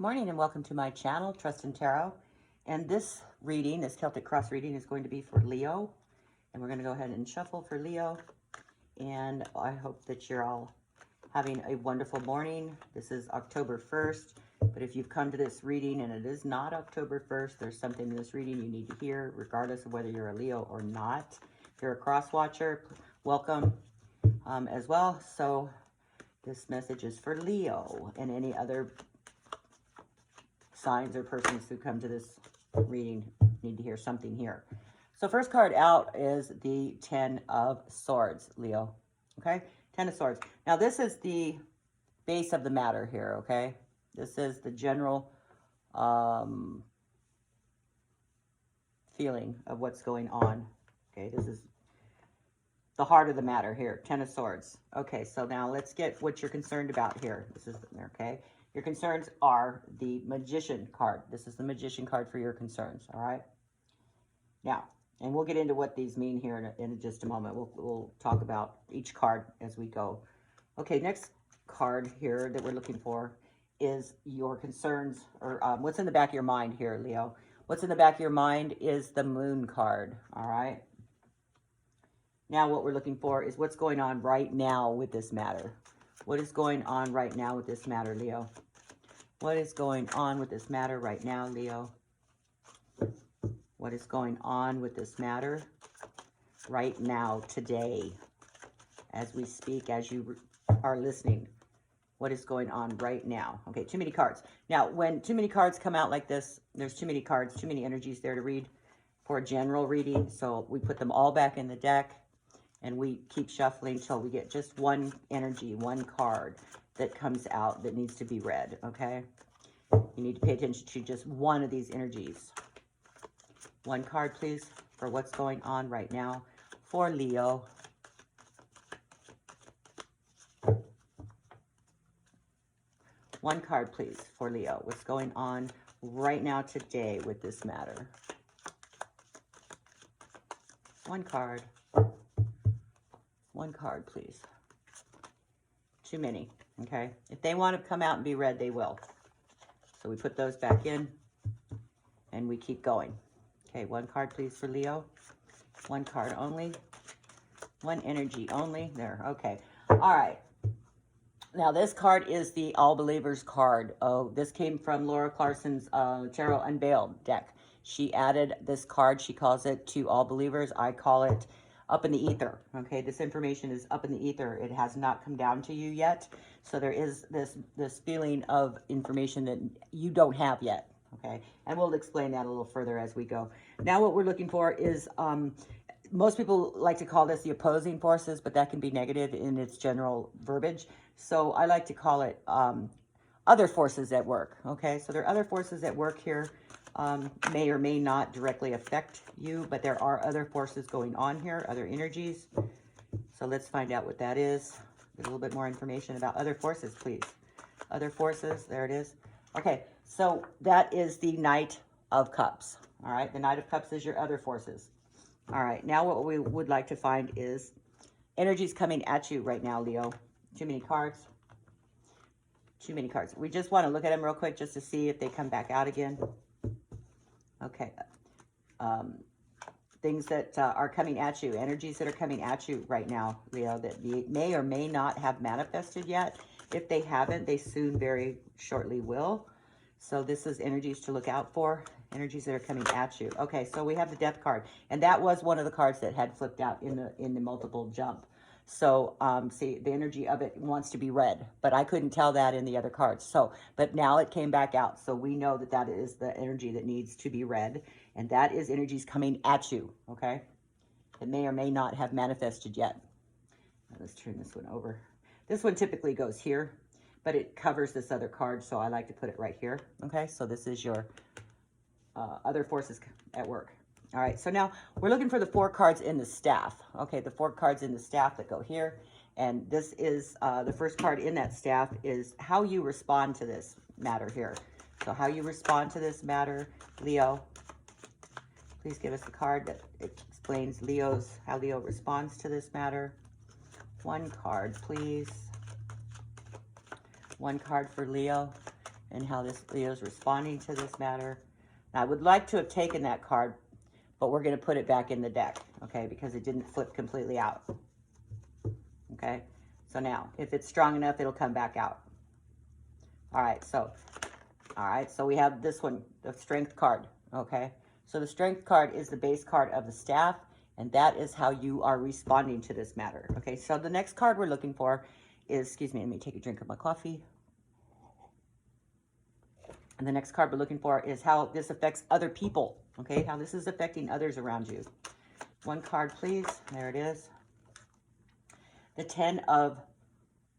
Morning and welcome to my channel, Trust in Tarot. And this reading, this Celtic Cross reading, is going to be for Leo. And we're going to go ahead and shuffle for Leo. And I hope that you're all having a wonderful morning. This is October 1st. But if you've come to this reading and it is not October 1st, there's something in this reading you need to hear, regardless of whether you're a Leo or not. If you're a cross watcher, welcome as well. So this message is for Leo and any other signs or persons who come to this reading need to hear something here. So first card out is the 10 of Swords, Leo. Okay, 10 of Swords. Now this is the base of the matter here, okay? This is the general feeling of what's going on. Okay, this is the heart of the matter here, 10 of Swords. Okay, so now let's get what you're concerned about here. This is, okay? Your concerns are the Magician card. This is the Magician card for your concerns, all right? Now, and we'll get into what these mean here in just a moment. We'll talk about each card as we go. Okay, next card here that we're looking for is your concerns, or what's in the back of your mind here, Leo. What's in the back of your mind is the Moon card, all right? Now what we're looking for is what's going on right now with this matter. What is going on right now with this matter, Leo? What is going on with this matter right now, Leo? What is going on with this matter right now, today, as we speak, as you are listening? What is going on right now? Okay, too many cards. Now, when too many cards come out like this, there's too many cards, too many energies there to read for a general reading. So we put them all back in the deck. And we keep shuffling till we get just one energy, one card that comes out that needs to be read, okay? You need to pay attention to just one of these energies. One card, please, for what's going on right now for Leo. One card, please, for Leo. What's going on right now today with this matter? One card. One card, please. Too many, okay? If they want to come out and be read, they will. So we put those back in, and we keep going. Okay, one card, please, for Leo. One card only. One energy only. There, okay. All right. Now, this card is the All Believers card. Oh, this came from Laura Clarkson's Tarot Unveiled deck. She added this card. She calls it to All Believers. I call it up in the ether. Okay, this information is up in the ether. It has not come down to you yet. So there is this feeling of information that you don't have yet. Okay, and we'll explain that a little further as we go. Now what we're looking for is, most people like to call this the opposing forces, but that can be negative in its general verbiage. So I like to call it other forces at work. Okay, so there are other forces at work here. May or may not directly affect you, but there are other forces going on here, other energies. So let's find out what that is. Get a little bit more information about other forces, please. Other forces, there it is. Okay, so that is the Knight of Cups. All right, the Knight of Cups is your other forces. All right, now what we would like to find is energies coming at you right now, Leo. Too many cards. Too many cards. We just want to look at them real quick just to see if they come back out again. Okay, things that are coming at you, energies that are coming at you right now, Leo, that you may or may not have manifested yet. If they haven't, they soon, very shortly will. So this is energies to look out for, energies that are coming at you. Okay, so we have the Death card, and that was one of the cards that had flipped out in the multiple jump. So, see, the energy of it wants to be read, but I couldn't tell that in the other cards. So, but now it came back out. So we know that that is the energy that needs to be read. And that is energies coming at you, okay? That may or may not have manifested yet. Let's turn this one over. This one typically goes here, but it covers this other card. So I like to put it right here, okay? So this is your other forces at work. All right, so now we're looking for the 4 cards in the staff. Okay, the 4 cards in the staff that go here. And this is, the first card in that staff is how you respond to this matter here. So how you respond to this matter, Leo. Please give us the card that explains how Leo responds to this matter. One card, please. One card for Leo. and how this Leo is responding to this matter. Now, I would like to have taken that card, but we're going to put it back in the deck, okay, because it didn't flip completely out. Okay, so now, if it's strong enough, it'll come back out. All right, so we have this one, the Strength card, okay? So the Strength card is the base card of the staff, and that is how you are responding to this matter, okay? So the next card we're looking for is, excuse me, let me take a drink of my coffee. And the next card we're looking for is how this affects other people, okay? How this is affecting others around you. One card, please. There it is. The 10 of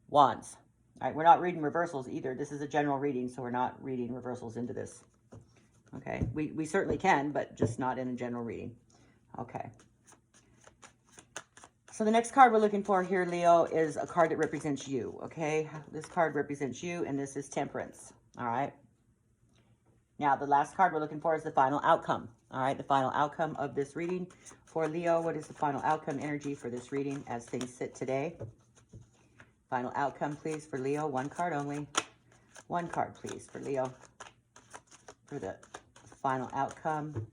Wands. All right, we're not reading reversals either. This is a general reading, so we're not reading reversals into this. Okay, we certainly can, but just not in a general reading. Okay. So the next card we're looking for here, Leo, is a card that represents you, okay? This card represents you, and this is Temperance, all right? Now, the last card we're looking for is the final outcome, all right? The final outcome of this reading for Leo. What is the final outcome energy for this reading as things sit today? Final outcome, please, for Leo. One card only. One card, please, for Leo. For the final outcome.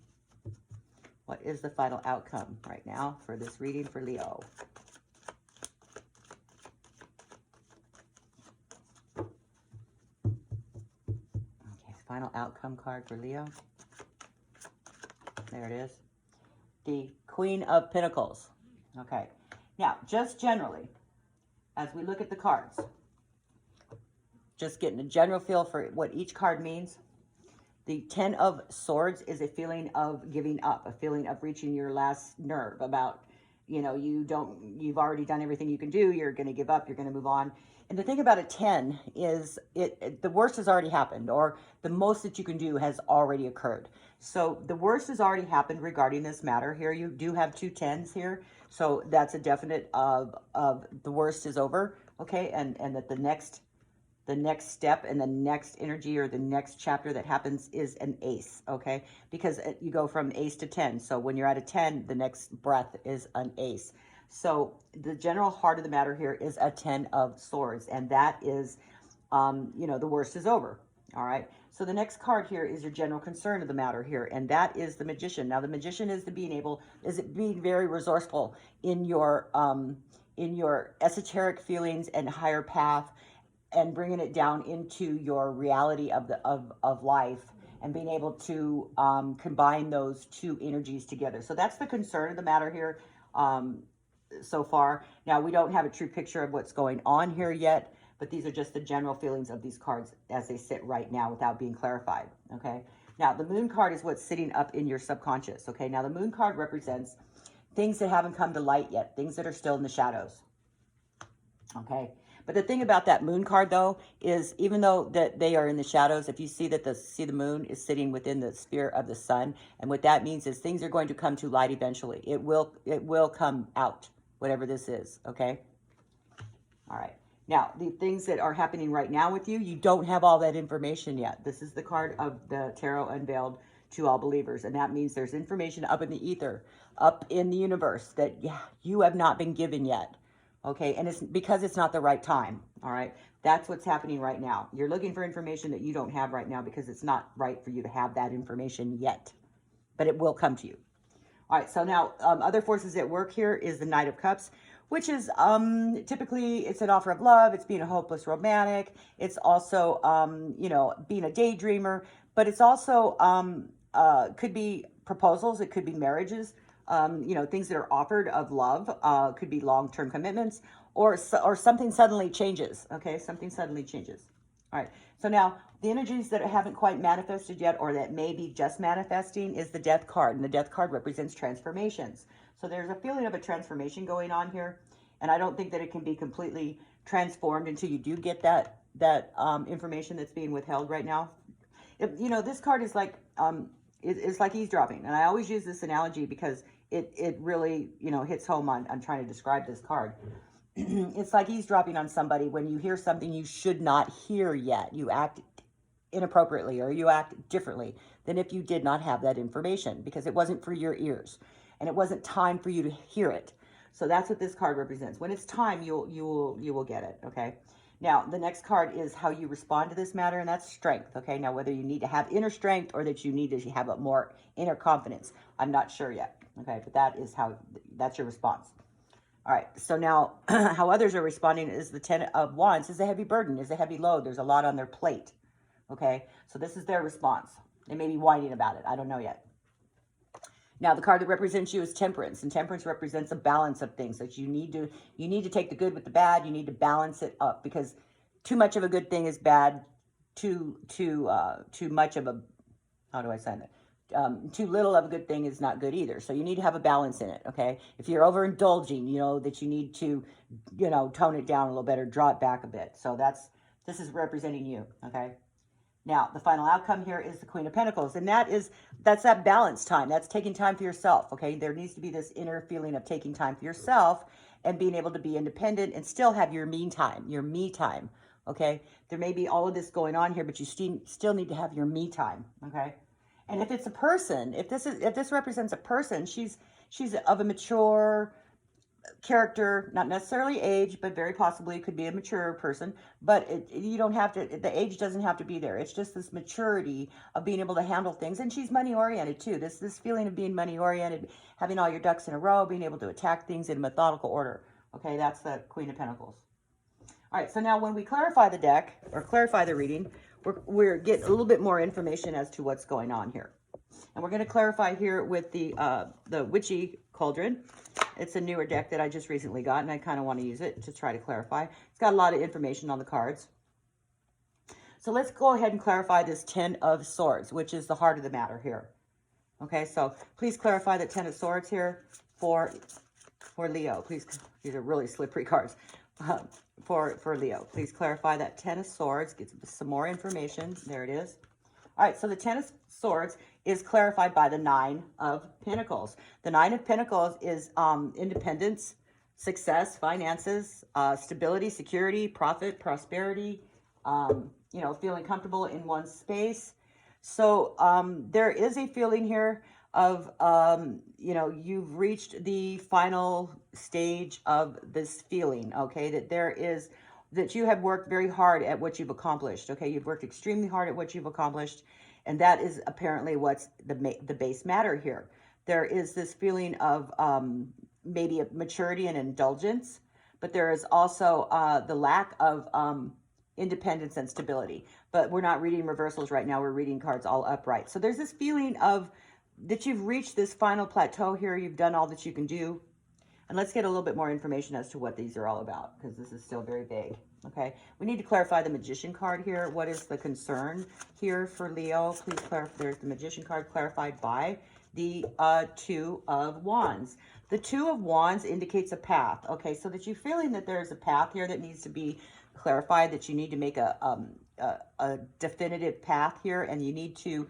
What is the final outcome right now for this reading for Leo? Okay, final outcome card for Leo. There it is. The Queen of Pentacles. Okay. Now, just generally, as we look at the cards, just getting a general feel for what each card means. The 10 of Swords is a feeling of giving up, a feeling of reaching your last nerve about, you know, you've already done everything you can do. You're going to give up. You're going to move on. And the thing about a 10 is the worst has already happened, or the most that you can do has already occurred. So the worst has already happened regarding this matter here. You do have two 10s here. So that's a definite of the worst is over. Okay. And that the next step and the next energy or the next chapter that happens is an ace, okay? Because you go from ace to 10. So when you're at a 10, the next breath is an ace. So the general heart of the matter here is a 10 of Swords, and that is, you know, the worst is over, all right? So the next card here is your general concern of the matter here, and that is the Magician. Now, the Magician is being very resourceful in your esoteric feelings and higher path, and bringing it down into your reality of life, and being able to combine those two energies together. So that's the concern of the matter here so far. Now, we don't have a true picture of what's going on here yet, but these are just the general feelings of these cards as they sit right now without being clarified, okay? Now, the Moon card is what's sitting up in your subconscious, okay? Now, the Moon card represents things that haven't come to light yet, things that are still in the shadows, okay? But the thing about that Moon card, though, is even though that they are in the shadows, if you see that the Moon is sitting within the sphere of the sun, and what that means is things are going to come to light eventually. It will come out, whatever this is, okay? All right. Now, the things that are happening right now with you, you don't have all that information yet. This is the card of the Tarot unveiled to all believers, and that means there's information up in the ether, up in the universe that you have not been given yet. Okay, and it's because it's not the right time, all right? That's what's happening right now. You're looking for information that you don't have right now because it's not right for you to have that information yet, but it will come to you. All right, so now other forces at work here is the Knight of Cups, which is typically it's an offer of love. It's being a hopeless romantic. It's also, you know, being a daydreamer, but it's also could be proposals. It could be marriages. You know, things that are offered of love, could be long-term commitments, or something suddenly changes, okay? Something suddenly changes. All right, so now the energies that haven't quite manifested yet, or that may be just manifesting, is the Death card, and the Death card represents transformations. So there's a feeling of a transformation going on here, and I don't think that it can be completely transformed until you do get that information that's being withheld right now. You know, this card is like, it's like eavesdropping, and I always use this analogy because it really, you know, hits home on trying to describe this card. It's like eavesdropping on somebody when you hear something you should not hear yet. You act inappropriately, or you act differently than if you did not have that information, because it wasn't for your ears and it wasn't time for you to hear it. So that's what this card represents. When it's time, you will get it, okay? Now, the next card is how you respond to this matter, and that's strength, okay? Now, whether you need to have inner strength or that you need to have a more inner confidence, I'm not sure yet, okay? But that's your response. All right, so now how others are responding is the 10 of Wands is a heavy burden, is a heavy load. There's a lot on their plate, okay? So this is their response. They may be whining about it. I don't know yet. Now, the card that represents you is Temperance, and Temperance represents a balance of things. That you need to take the good with the bad. You need to balance it up, because too much of a good thing is bad. Too much of a, how do I say that? Too little of a good thing is not good either. So you need to have a balance in it, okay? If you're overindulging, you know that you need to, tone it down a little bit or draw it back a bit. So this is representing you, okay? Now, the final outcome here is the Queen of Pentacles, and that's that balance time. That's taking time for yourself, okay? There needs to be this inner feeling of taking time for yourself and being able to be independent and still have your me time, okay? There may be all of this going on here, but you still need to have your me time, okay? And if it's a person, if this represents a person, she's of a mature character, not necessarily age, but very possibly it could be a mature person, but you don't have to, the age doesn't have to be there. It's just this maturity of being able to handle things. And she's money oriented too. This feeling of being money oriented, having all your ducks in a row, being able to attack things in a methodical order. Okay, that's the Queen of Pentacles. All right, so now when we clarify the deck or clarify the reading, we're getting a little bit more information as to what's going on here. And we're going to clarify here with the Witchy Cauldron. It's a newer deck that I just recently got, and I kind of want to use it to try to clarify. It's got a lot of information on the cards. So let's go ahead and clarify this 10 of Swords, which is the heart of the matter here. Okay, so please clarify the 10 of Swords here for Leo. Please, these are really slippery cards. For Leo, please clarify that 10 of Swords. Get some more information. There it is. All right, so the 10 of Swords is clarified by the 9 of Pentacles. The 9 of Pentacles is independence, success, finances, stability, security, profit, prosperity, feeling comfortable in one's space. So there is a feeling here of, you've reached the final stage of this feeling, okay, that you have worked very hard at what you've accomplished, okay? You've worked extremely hard at what you've accomplished, and that is apparently what's the base matter here. There is this feeling of maybe a maturity and indulgence, but there is also the lack of independence and stability. But we're not reading reversals right now. We're reading cards all upright. So there's this feeling of that you've reached this final plateau here. You've done all that you can do. And let's get a little bit more information as to what these are all about, because this is still very vague, okay? We need to clarify the Magician card here. What is the concern here for Leo? Please clarify. There's the Magician card clarified by the 2 of Wands. The 2 of Wands indicates a path, okay? So that you're feeling that there's a path here that needs to be clarified, that you need to make a definitive path here, and you need to,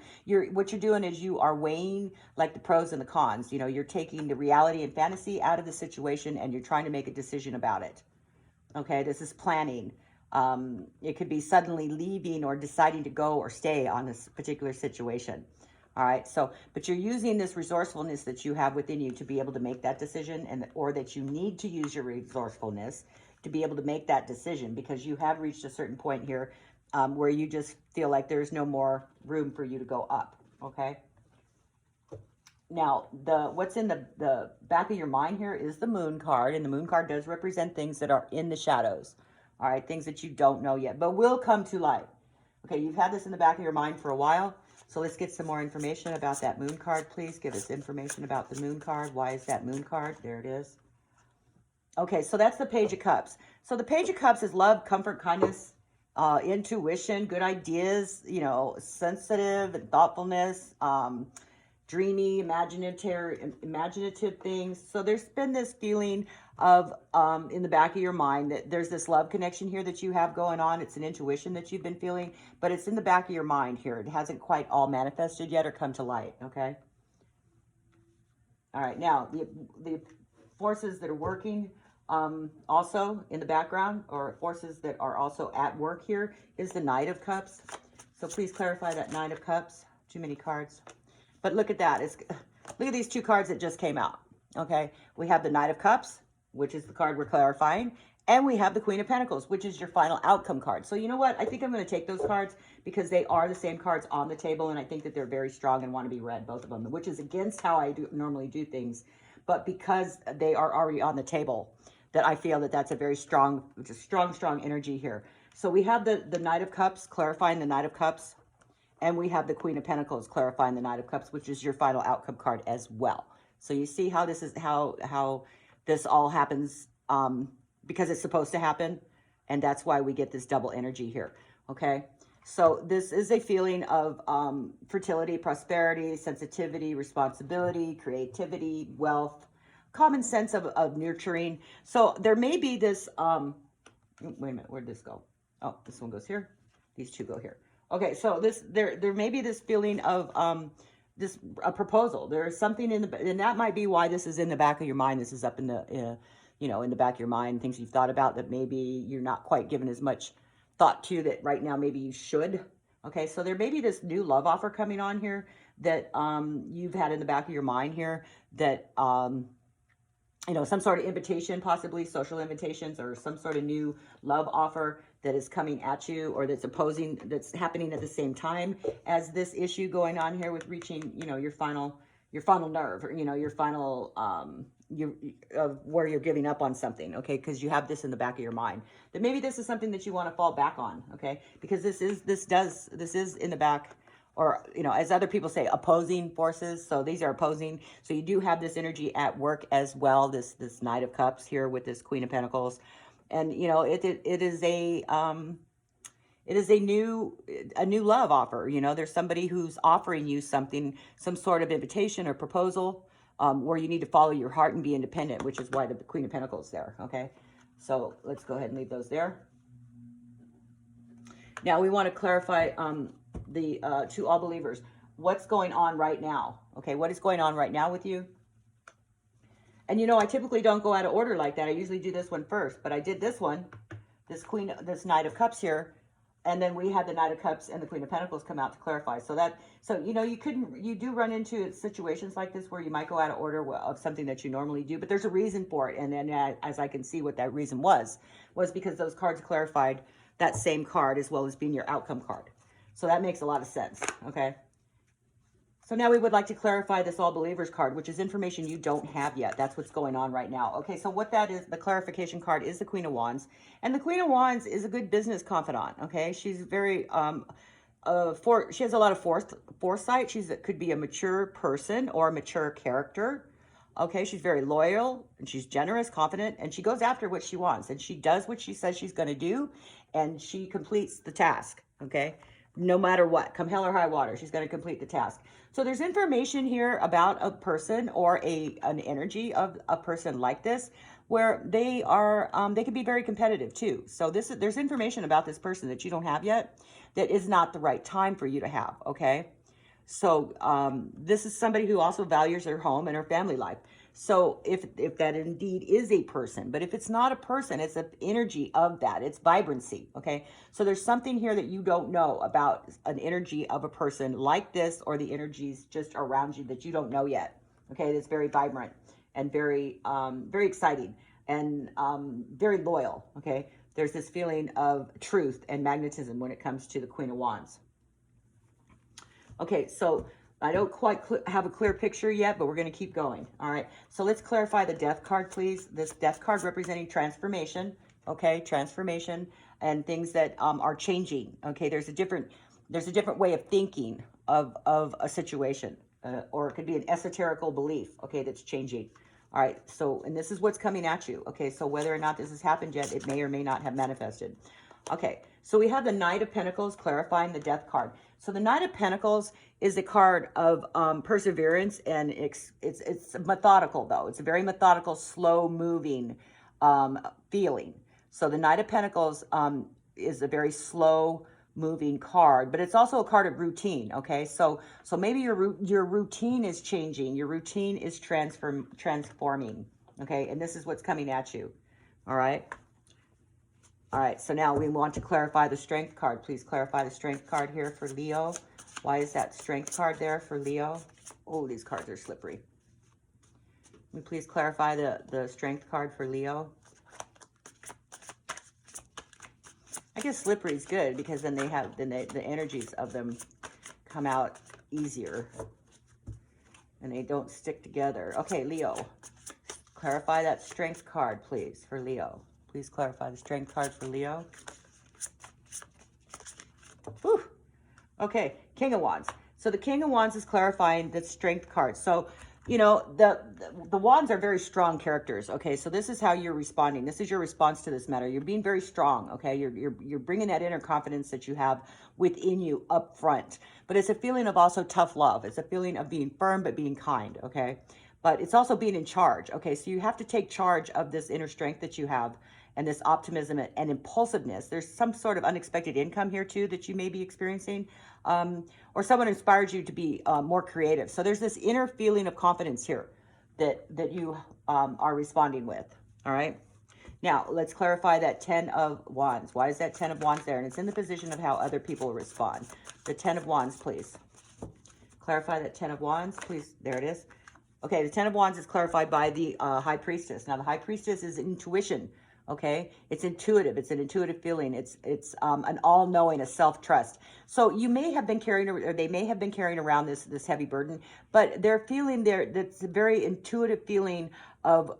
what you're doing is you are weighing like the pros and the cons. You're taking the reality and fantasy out of the situation, and you're trying to make a decision about it. Okay, this is planning. It could be suddenly leaving or deciding to go or stay on this particular situation. All right, so, but you're using this resourcefulness that you have within you to be able to make that decision, or that you need to use your resourcefulness to be able to make that decision, because you have reached a certain point here where you just feel like there's no more room for you to go up, okay? Now, what's in the back of your mind here is the Moon card, and the Moon card does represent things that are in the shadows, all right? Things that you don't know yet, but will come to light. Okay, you've had this in the back of your mind for a while, so let's get some more information about that Moon card. Please give us information about the Moon card. Why is that Moon card? There it is. Okay, so that's the Page of Cups. So the Page of Cups is love, comfort, kindness, intuition, good ideas, sensitive and thoughtfulness, dreamy, imaginative things. So there's been this feeling of, in the back of your mind, that there's this love connection here that you have going on. It's an intuition that you've been feeling, but it's in the back of your mind here. It hasn't quite all manifested yet or come to light, okay? All right, now, the forces that are working also in the background, or forces that are also at work here, is the Knight of Cups. So please clarify that Knight of Cups. Too many cards. But look at that. Look at these 2 cards that just came out. Okay. We have the Knight of Cups, which is the card we're clarifying. And we have the Queen of Pentacles, which is your final outcome card. So you know what? I think I'm going to take those cards because they are the same cards on the table. And I think that they're very strong and want to be read, both of them, which is against how I normally do things. But because they are already on the table, that I feel that that's a very strong, strong energy here. So we have the Knight of Cups, clarifying the Knight of Cups. And we have the Queen of Pentacles, clarifying the Knight of Cups, which is your final outcome card as well. So you see how this is, how this all happens, because it's supposed to happen, and that's why we get this double energy here, okay? So this is a feeling of fertility, prosperity, sensitivity, responsibility, creativity, wealth, common sense of nurturing. So there may be this, wait a minute, where'd this go? Oh, this one goes here. These two go here. Okay, so there may be this feeling of a proposal. There is something and that might be why this is in the back of your mind. This is up in the in the back of your mind, things you've thought about that maybe you're not quite giving as much thought to that right now maybe you should. Okay, so there may be this new love offer coming on here that you've had in the back of your mind here that, some sort of invitation, possibly social invitations or some sort of new love offer that is coming at you or that's happening at the same time as this issue going on here with reaching, your final nerve, or, your final, where you're giving up on something, okay? Because you have this in the back of your mind that maybe this is something that you want to fall back on, okay? Because this is in the back, or as other people say, opposing forces. So these are opposing. So you do have this energy at work as well. This Knight of Cups here with this Queen of Pentacles, and it is a new love offer. There's somebody who's offering you something, some sort of invitation or proposal, where you need to follow your heart and be independent, which is why the Queen of Pentacles there, okay? So let's go ahead and leave those there. Now we want to clarify to all believers, what's going on right now, okay? What is going on right now with you? And I typically don't go out of order like that. I usually do this one first, but I did this one, this Knight of Cups here, and then we had the Knight of Cups and the Queen of Pentacles come out to clarify. So you do run into situations like this where you might go out of order of something that you normally do, but there's a reason for it. And then as I can see what that reason was because those cards clarified that same card as well as being your outcome card. So that makes a lot of sense, okay? So now we would like to clarify this All Believers card, which is information you don't have yet. That's what's going on right now. Okay, so what that is, the clarification card is the Queen of Wands. And the Queen of Wands is a good business confidant, okay? She's very, she has a lot of foresight. Could be a mature person or a mature character. Okay, she's very loyal, and she's generous, confident, and she goes after what she wants. And she does what she says she's going to do, and she completes the task, okay? No matter what, come hell or high water, she's going to complete the task. So there's information here about a person or an energy of a person like this, where they are, they can be very competitive too. So there's information about this person that you don't have yet that is not the right time for you to have, okay? So this is somebody who also values their home and her family life. So if that indeed is a person, but if it's not a person, it's an energy of that. It's vibrancy, okay? So there's something here that you don't know about an energy of a person like this, or the energies just around you that you don't know yet, okay? That's very vibrant and very, very exciting and very loyal, okay? There's this feeling of truth and magnetism when it comes to the Queen of Wands. Okay, so I don't quite have a clear picture yet, but we're going to keep going. All right, so let's clarify the Death card, please. This Death card representing transformation, okay? Transformation and things that are changing, okay? There's a different way of thinking of a situation, or it could be an esoterical belief, okay, that's changing. All right, so, and this is what's coming at you, okay? So whether or not this has happened yet, it may or may not have manifested. Okay, so we have the Knight of Pentacles clarifying the Death card. So the Knight of Pentacles is a card of perseverance, and it's methodical, though. It's a very methodical, slow-moving feeling. So the Knight of Pentacles is a very slow-moving card, but it's also a card of routine, okay? So maybe your routine is changing. Your routine is transforming, okay? And this is what's coming at you, all right? All right, so now we want to clarify the Strength card. Please clarify the Strength card here for Leo. Why is that Strength card there for Leo? Oh, these cards are slippery. Can we please clarify the Strength card for Leo? I guess slippery is good because then the energies of them come out easier and they don't stick together. Okay, Leo, clarify that strength card, please, for Leo. Please clarify the strength card for Leo. Whew. Okay, King of Wands. So the King of Wands is clarifying the strength card. So, you know, the Wands are very strong characters. Okay, so this is how you're responding. This is your response to this matter. You're being very strong. Okay, you're bringing that inner confidence that you have within you up front. But it's a feeling of also tough love. It's a feeling of being firm but being kind. Okay, but it's also being in charge. Okay, so you have to take charge of this inner strength that you have and this optimism and impulsiveness. There's some sort of unexpected income here too that you may be experiencing, or someone inspired you to be more creative. So there's this inner feeling of confidence here that you are responding with. All right. Now let's clarify that 10 of Wands. Why is that 10 of Wands there? And it's in the position of how other people respond. The 10 of Wands, please. Clarify that 10 of Wands, please. There it is. Okay, the 10 of Wands is clarified by the High Priestess. Now the High Priestess is intuition. Okay, it's intuitive. It's an intuitive feeling. It's an all-knowing, a self-trust. So you may have been carrying, or they may have been carrying around this heavy burden, but they're feeling that's a very intuitive feeling of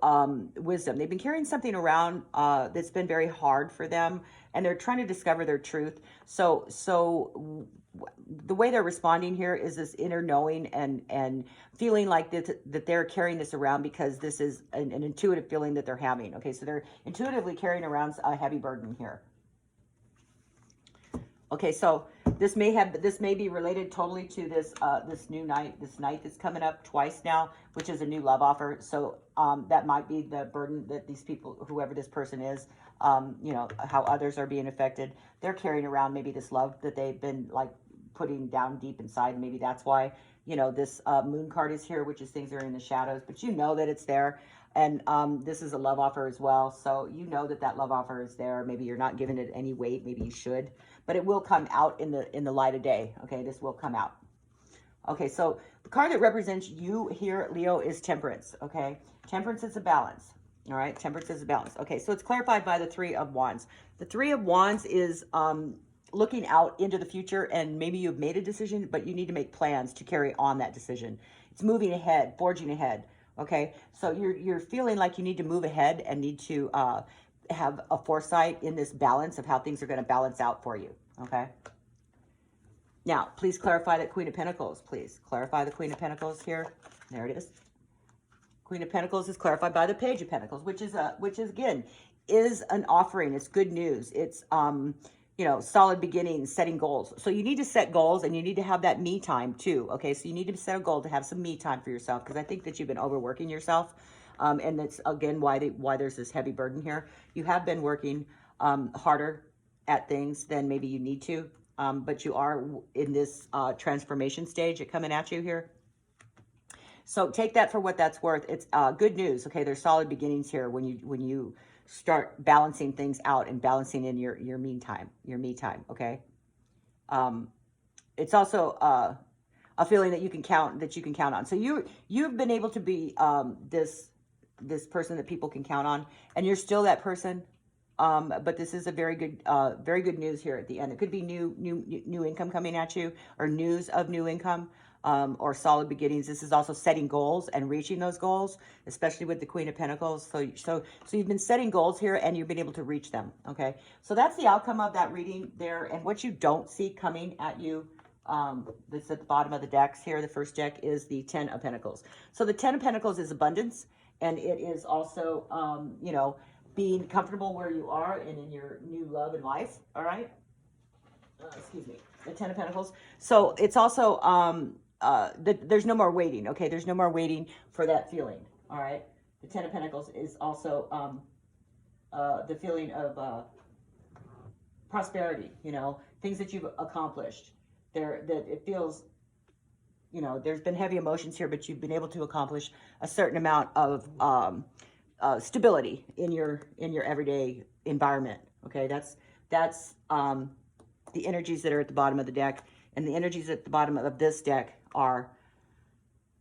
wisdom. They've been carrying something around that's been very hard for them, and they're trying to discover their truth. So the way they're responding here is this inner knowing and feeling like that they're carrying this around because this is an intuitive feeling that they're having. Okay, so they're intuitively carrying around a heavy burden here. Okay, so this may be related totally to this this night that's coming up twice now, which is a new love offer. So that might be the burden that these people, whoever this person is, you know, how others are being affected. They're carrying around maybe this love that they've been like putting down deep inside. Maybe that's why, you know, this moon card is here, which is things are in the shadows, but you know that it's there. And this is a love offer as well. So you know that love offer is there. Maybe you're not giving it any weight. Maybe you should, but it will come out in the light of day. Okay, this will come out. Okay, so the card that represents you here, Leo, is Temperance. Okay, Temperance is a balance. All right, Temperance is a balance. Okay, so it's clarified by the 3 of Wands. The 3 of Wands is looking out into the future, and maybe you've made a decision, but you need to make plans to carry on that decision. It's moving ahead, forging ahead. Okay, so you're feeling like you need to move ahead and need to have a foresight in this balance of how things are going to balance out for you. Okay. Now, please clarify that Queen of Pentacles. Please clarify the Queen of Pentacles here. There it is. Queen of Pentacles is clarified by the Page of Pentacles, which is again is an offering. It's good news. It's you know, solid beginnings, setting goals. So you need to set goals, and you need to have that me time too. Okay, so you need to set a goal to have some me time for yourself, because I think that you've been overworking yourself, and that's again why there's this heavy burden here. You have been working harder at things than maybe you need to, but you are in this transformation stage coming at you here. So take that for what that's worth. It's good news. Okay, there's solid beginnings here when you start balancing things out and balancing in your me time. Okay. It's also a feeling that you can count on. So you've been able to be this person that people can count on, and you're still that person. But this is a very good news here at the end. It could be new income coming at you, or news of new income. Or solid beginnings. This is also setting goals and reaching those goals, especially with the Queen of Pentacles. So you've been setting goals here, and you've been able to reach them. Okay, so that's the outcome of that reading there. And what you don't see coming at you, that's at the bottom of the decks here. The first deck is the 10 of Pentacles. So the 10 of Pentacles is abundance, and it is also you know, being comfortable where you are and in your new love and life. All right. Excuse me. The 10 of Pentacles. So it's also there's no more waiting. Okay, there's no more waiting for that feeling. All right, the 10 of Pentacles is also the feeling of prosperity. You know, things that you've accomplished. That it feels, you know, there's been heavy emotions here, but you've been able to accomplish a certain amount of stability in your everyday environment. Okay, that's the energies that are at the bottom of the deck. And the energies at the bottom of this deck are,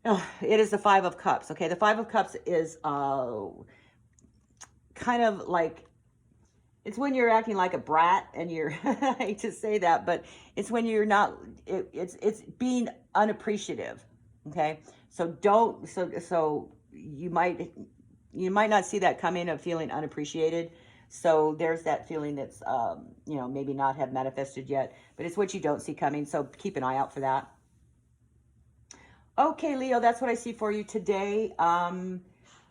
it is the 5 of Cups. Okay, the 5 of Cups is kind of like, It's when you're acting like a brat and you're, I hate to say that, but it's when you're not, it's being unappreciative. Okay. So you might not see that coming of feeling unappreciated. So there's that feeling that's, you know, maybe not have manifested yet, but it's what you don't see coming. So keep an eye out for that. Okay, Leo, that's what I see for you today.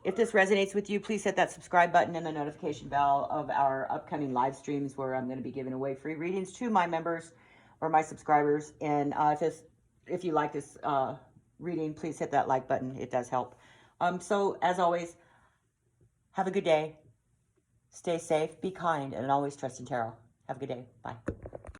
If this resonates with you, please hit that subscribe button and the notification bell of our upcoming live streams where I'm going to be giving away free readings to my members or my subscribers. And if you like this reading, please hit that like button. It does help. So as always, have a good day. Stay safe, be kind, and always trust in tarot. Have a good day. Bye.